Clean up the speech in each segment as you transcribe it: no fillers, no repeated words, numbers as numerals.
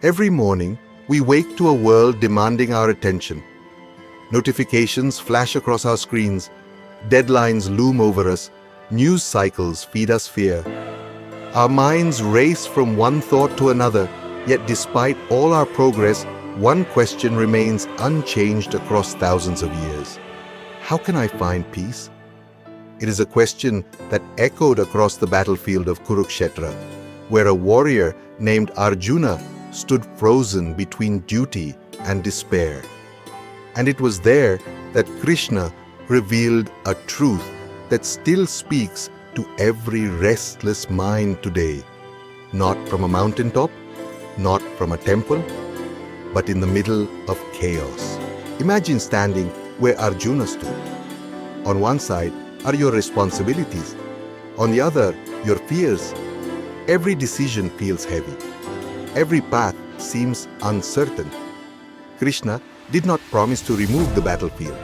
Every morning, we wake to a world demanding our attention. Notifications flash across our screens, deadlines loom over us, news cycles feed us fear. Our minds race from one thought to another, yet despite all our progress, one question remains unchanged across thousands of years. How can I find peace? It is a question that echoed across the battlefield of Kurukshetra, where a warrior named Arjuna stood frozen between duty and despair. And it was there that Krishna revealed a truth that still speaks to every restless mind today, not from a mountaintop, not from a temple, but in the middle of chaos. Imagine standing where Arjuna stood. On one side are your responsibilities, on the other, your fears. Every decision feels heavy. Every path seems uncertain. Krishna did not promise to remove the battlefield.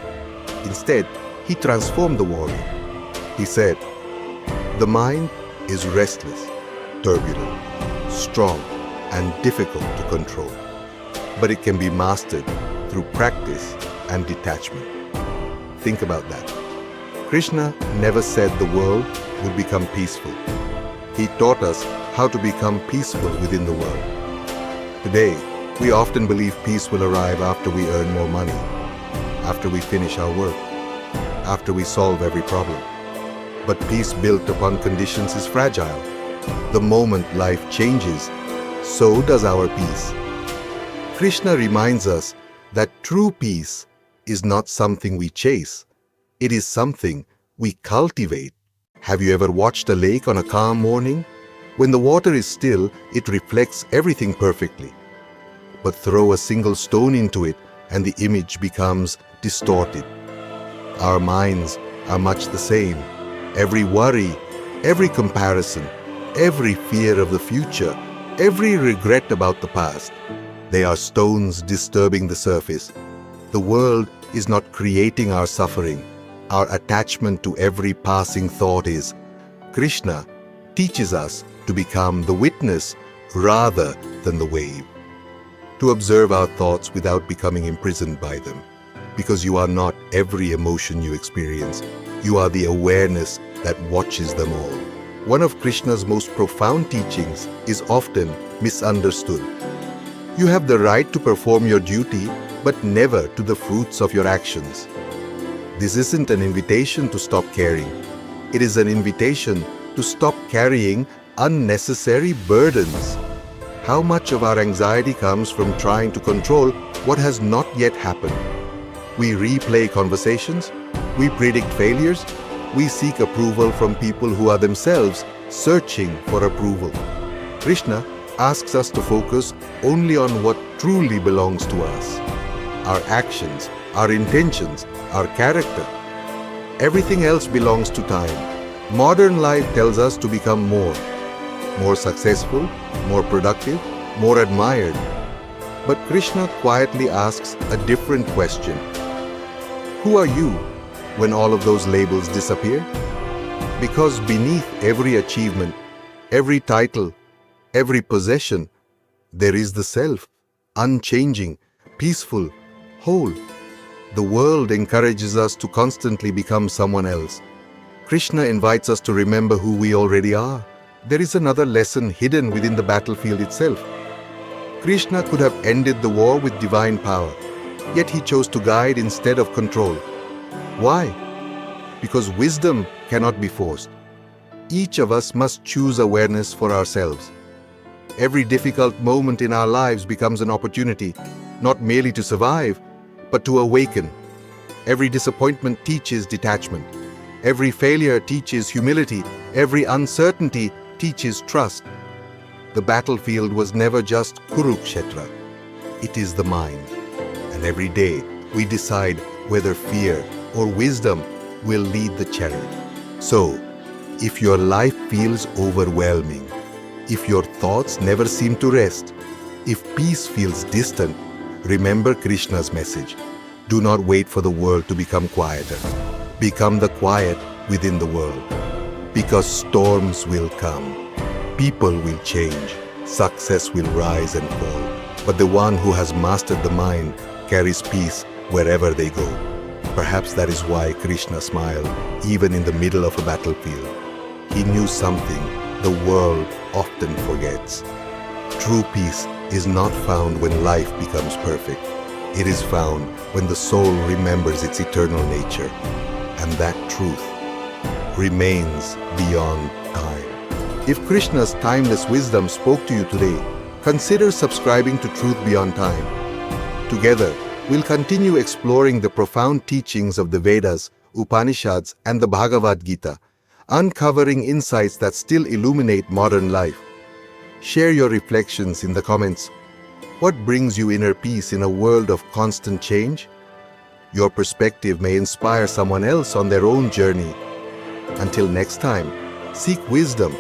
Instead, he transformed the warrior. He said, "The mind is restless, turbulent, strong, and difficult to control. But it can be mastered through practice and detachment." Think about that. Krishna never said the world would become peaceful. He taught us how to become peaceful within the world. Today, we often believe peace will arrive after we earn more money, after we finish our work, after we solve every problem. But peace built upon conditions is fragile. The moment life changes, so does our peace. Krishna reminds us that true peace is not something we chase. It is something we cultivate. Have you ever watched a lake on a calm morning? When the water is still, it reflects everything perfectly. But throw a single stone into it and the image becomes distorted. Our minds are much the same. Every worry, every comparison, every fear of the future, every regret about the past, they are stones disturbing the surface. The world is not creating our suffering. Our attachment to every passing thought is. Krishna teaches us to become the witness rather than the wave. To observe our thoughts without becoming imprisoned by them. Because you are not every emotion you experience. You are the awareness that watches them all. One of Krishna's most profound teachings is often misunderstood. You have the right to perform your duty, but never to the fruits of your actions. This isn't an invitation to stop caring. It is an invitation to stop carrying unnecessary burdens. How much of our anxiety comes from trying to control what has not yet happened? We replay conversations, we predict failures, we seek approval from people who are themselves searching for approval. Krishna asks us to focus only on what truly belongs to us. Our actions, our intentions, our character. Everything else belongs to time. Modern life tells us to become more successful, more productive, more admired. But Krishna quietly asks a different question. Who are you when all of those labels disappear? Because beneath every achievement, every title, every possession, there is the self, unchanging, peaceful, whole. The world encourages us to constantly become someone else. Krishna invites us to remember who we already are. There is another lesson hidden within the battlefield itself. Krishna could have ended the war with divine power, yet he chose to guide instead of control. Why? Because wisdom cannot be forced. Each of us must choose awareness for ourselves. Every difficult moment in our lives becomes an opportunity, not merely to survive, but to awaken. Every disappointment teaches detachment. Every failure teaches humility. Every uncertainty teaches trust. The battlefield was never just Kurukshetra. It is the mind. And every day we decide whether fear or wisdom will lead the chariot. So, if your life feels overwhelming, if your thoughts never seem to rest, if peace feels distant, remember Krishna's message. Do not wait for the world to become quieter. Become the quiet within the world. Because storms will come. People will change. Success will rise and fall. but the one who has mastered the mind carries peace wherever they go. Perhaps that is why Krishna smiled even in the middle of a battlefield. He knew something the world often forgets. True peace is not found when life becomes perfect. It is found when the soul remembers its eternal nature, and that truth remains beyond time. If Krishna's timeless wisdom spoke to you today, consider subscribing to Truth Beyond Time. Together, we'll continue exploring the profound teachings of the Vedas, Upanishads, and the Bhagavad Gita, uncovering insights that still illuminate modern life. Share your reflections in the comments. What brings you inner peace in a world of constant change? Your perspective may inspire someone else on their own journey. Until next time, seek wisdom,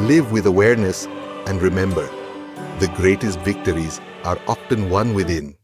live with awareness, and remember, the greatest victories are often won within.